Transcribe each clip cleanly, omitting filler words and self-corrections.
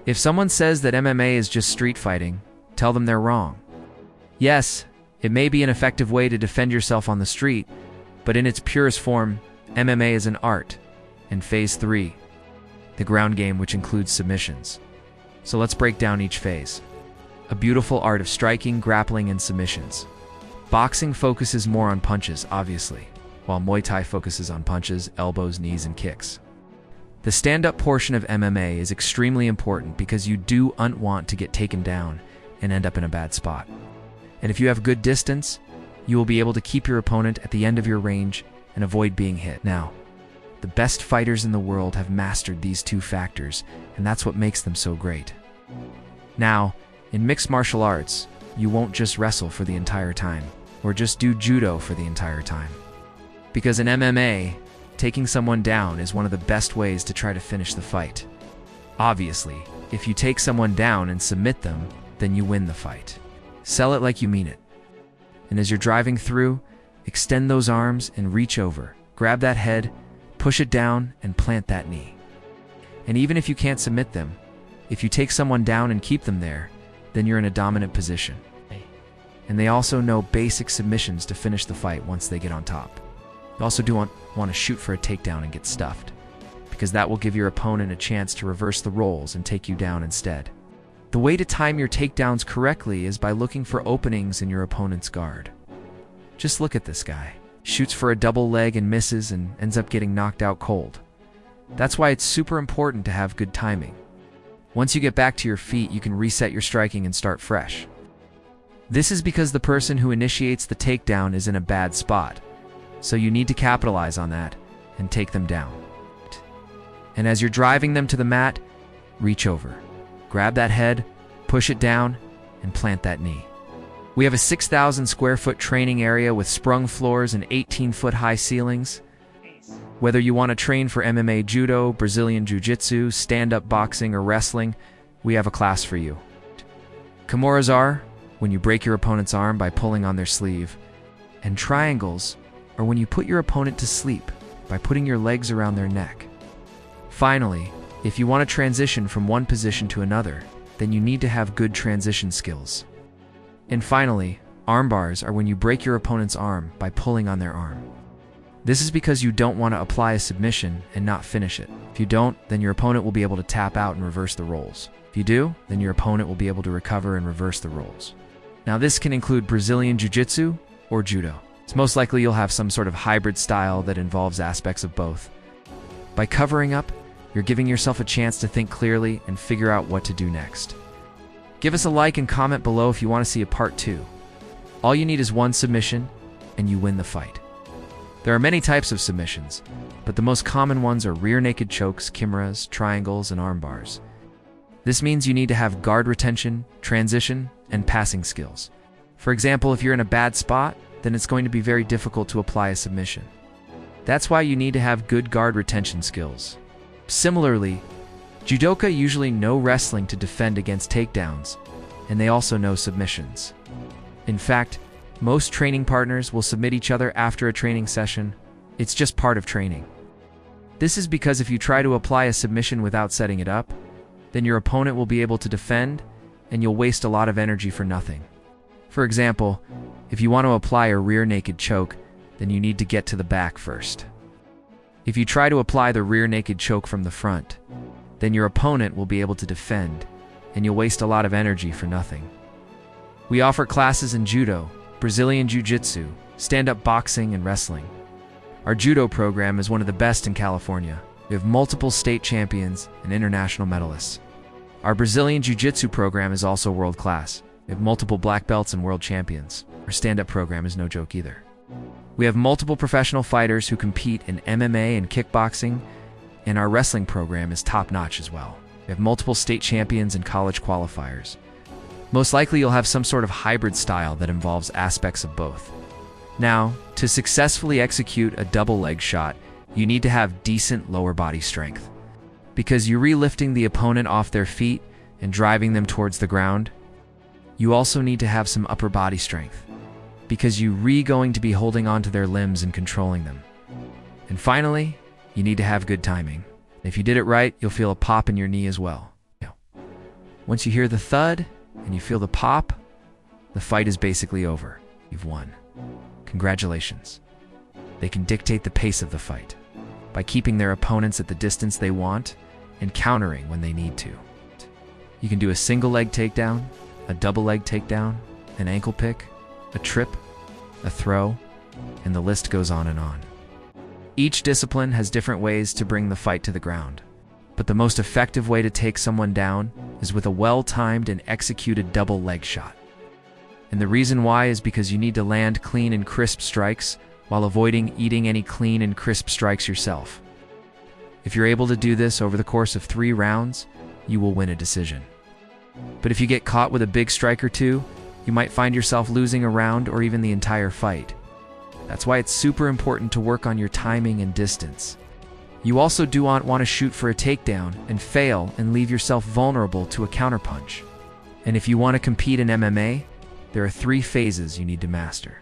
If someone says that MMA is just street fighting, tell them they're wrong. Yes, it may be an effective way to defend yourself on the street, but in its purest form, MMA is an art. And Phase 3, the ground game, which includes submissions. So let's break down each phase. A beautiful art of striking, grappling, and submissions. Boxing focuses more on punches, obviously, while Muay Thai focuses on punches, elbows, knees, and kicks. The stand-up portion of MMA is extremely important because you don't want to get taken down and end up in a bad spot. And if you have good distance, you will be able to keep your opponent at the end of your range and avoid being hit. Now, the best fighters in the world have mastered these two factors, and that's what makes them so great. Now, in mixed martial arts, you won't just wrestle for the entire time, or just do judo for the entire time. Because in MMA, taking someone down is one of the best ways to try to finish the fight. Obviously, if you take someone down and submit them, then you win the fight. Sell it like you mean it. And as you're driving through, extend those arms and reach over. Grab that head, push it down, and plant that knee. And even if you can't submit them, if you take someone down and keep them there, then you're in a dominant position. And they also know basic submissions to finish the fight once they get on top. You also do want to shoot for a takedown and get stuffed, because that will give your opponent a chance to reverse the roles and take you down instead. The way to time your takedowns correctly is by looking for openings in your opponent's guard. Just look at this guy. Shoots for a double leg and misses and ends up getting knocked out cold. That's why it's super important to have good timing. Once you get back to your feet, you can reset your striking and start fresh. This is because the person who initiates the takedown is in a bad spot, so you need to capitalize on that and take them down. And as you're driving them to the mat, reach over. Grab that head, push it down, and plant that knee. We have a 6,000 square foot training area with sprung floors and 18-foot high ceilings. Whether you want to train for MMA judo, Brazilian jiu-jitsu, stand-up boxing, or wrestling, we have a class for you. Kimuras are when you break your opponent's arm by pulling on their sleeve, and triangles are when you put your opponent to sleep by putting your legs around their neck. Finally, if you want to transition from one position to another, then you need to have good transition skills. And finally, arm bars are when you break your opponent's arm by pulling on their arm. This is because you don't want to apply a submission and not finish it. If you don't, then your opponent will be able to tap out and reverse the rolls. If you do, then your opponent will be able to recover and reverse the rolls. Now this can include Brazilian jiu-jitsu or judo. It's most likely you'll have some sort of hybrid style that involves aspects of both. By covering up, you're giving yourself a chance to think clearly and figure out what to do next. Give us a like and comment below if you want to see a part 2. All you need is one submission, and you win the fight. There are many types of submissions, but the most common ones are rear naked chokes, kimuras, triangles, and arm bars. This means you need to have guard retention, transition, and passing skills. For example, if you're in a bad spot, then it's going to be very difficult to apply a submission. That's why you need to have good guard retention skills. Similarly, judoka usually know wrestling to defend against takedowns, and they also know submissions. In fact, most training partners will submit each other after a training session. It's just part of training. This is because if you try to apply a submission without setting it up, then your opponent will be able to defend, and you'll waste a lot of energy for nothing. For example, if you want to apply a rear naked choke, then you need to get to the back first. If you try to apply the rear naked choke from the front, then your opponent will be able to defend, and you'll waste a lot of energy for nothing. We offer classes in judo, Brazilian jiu-jitsu, stand-up boxing, and wrestling. Our judo program is one of the best in California. We have multiple state champions and international medalists. Our Brazilian jiu-jitsu program is also world-class. We have multiple black belts and world champions. Our stand-up program is no joke either. We have multiple professional fighters who compete in MMA and kickboxing, and our wrestling program is top-notch as well. We have multiple state champions and college qualifiers. Most likely you'll have some sort of hybrid style that involves aspects of both. Now, to successfully execute a double leg shot, you need to have decent lower body strength. Because you're relifting the opponent off their feet and driving them towards the ground, you also need to have some upper body strength, because you're going to be holding onto their limbs and controlling them. And finally, you need to have good timing. If you did it right, you'll feel a pop in your knee as well. Once you hear the thud and you feel the pop, the fight is basically over. You've won. Congratulations. They can dictate the pace of the fight by keeping their opponents at the distance they want and countering when they need to. You can do a single leg takedown, a double leg takedown, an ankle pick, a trip, a throw, and the list goes on and on. Each discipline has different ways to bring the fight to the ground, but the most effective way to take someone down is with a well-timed and executed double leg shot. And the reason why is because you need to land clean and crisp strikes while avoiding eating any clean and crisp strikes yourself. If you're able to do this over the course of 3 rounds, you will win a decision. But if you get caught with a big strike or two, you might find yourself losing a round or even the entire fight. That's why it's super important to work on your timing and distance. You also do want to shoot for a takedown and fail and leave yourself vulnerable to a counterpunch. And if you want to compete in MMA, there are 3 phases you need to master.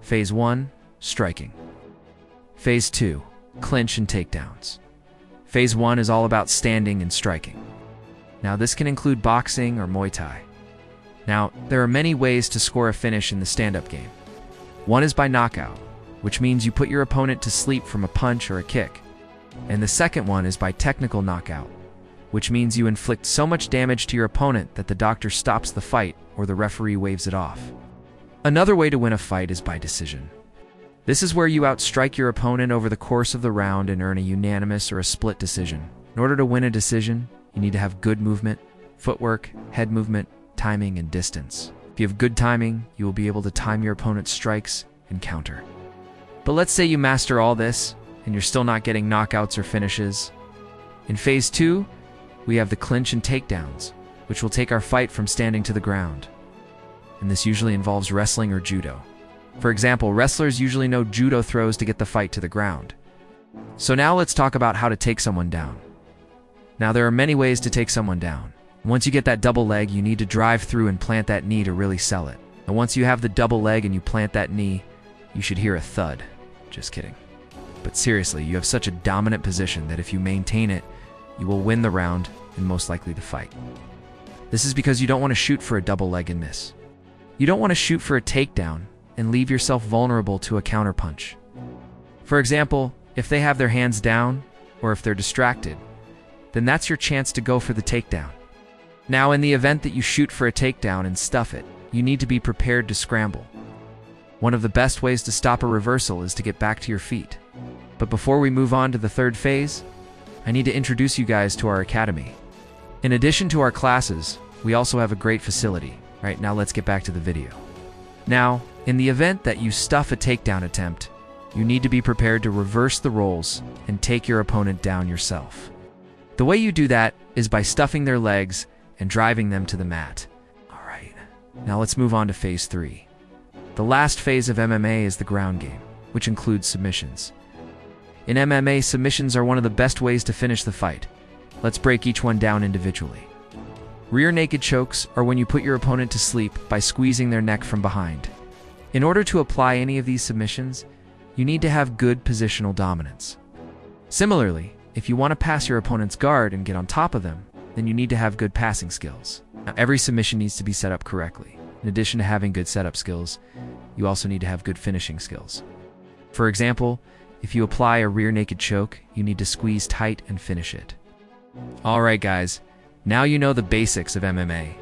Phase 1, striking. Phase 2, clinch and takedowns. Phase 1 is all about standing and striking. Now, this can include boxing or Muay Thai. Now, there are many ways to score a finish in the stand-up game. One is by knockout, which means you put your opponent to sleep from a punch or a kick. And the second one is by technical knockout, which means you inflict so much damage to your opponent that the doctor stops the fight or the referee waves it off. Another way to win a fight is by decision. This is where you outstrike your opponent over the course of the round and earn a unanimous or a split decision. In order to win a decision, you need to have good movement, footwork, head movement, timing, and distance. If you have good timing, you will be able to time your opponent's strikes and counter. But let's say you master all this, and you're still not getting knockouts or finishes. In Phase 2, we have the clinch and takedowns, which will take our fight from standing to the ground. And this usually involves wrestling or judo. For example, wrestlers usually know judo throws to get the fight to the ground. So now let's talk about how to take someone down. Now, there are many ways to take someone down. Once you get that double leg, you need to drive through and plant that knee to really sell it. And once you have the double leg and you plant that knee, you should hear a thud. Just kidding. But seriously, you have such a dominant position that if you maintain it, you will win the round and most likely the fight. This is because you don't want to shoot for a double leg and miss. You don't want to shoot for a takedown and leave yourself vulnerable to a counterpunch. For example, if they have their hands down or if they're distracted, then that's your chance to go for the takedown. Now, in the event that you shoot for a takedown and stuff it, you need to be prepared to scramble. One of the best ways to stop a reversal is to get back to your feet. But before we move on to the third phase, I need to introduce you guys to our academy. In addition to our classes, we also have a great facility. Right, now let's get back to the video. Now, in the event that you stuff a takedown attempt, you need to be prepared to reverse the roles and take your opponent down yourself. The way you do that is by stuffing their legs and driving them to the mat. All right, now let's move on to Phase 3. The last phase of MMA is the ground game, which includes submissions. In MMA, submissions are one of the best ways to finish the fight. Let's break each one down individually. Rear naked chokes are when you put your opponent to sleep by squeezing their neck from behind. In order to apply any of these submissions, you need to have good positional dominance. Similarly, if you want to pass your opponent's guard and get on top of them, then you need to have good passing skills. Now, every submission needs to be set up correctly. In addition to having good setup skills, you also need to have good finishing skills. For example, if you apply a rear naked choke, you need to squeeze tight and finish it. All right, guys. Now you know the basics of MMA.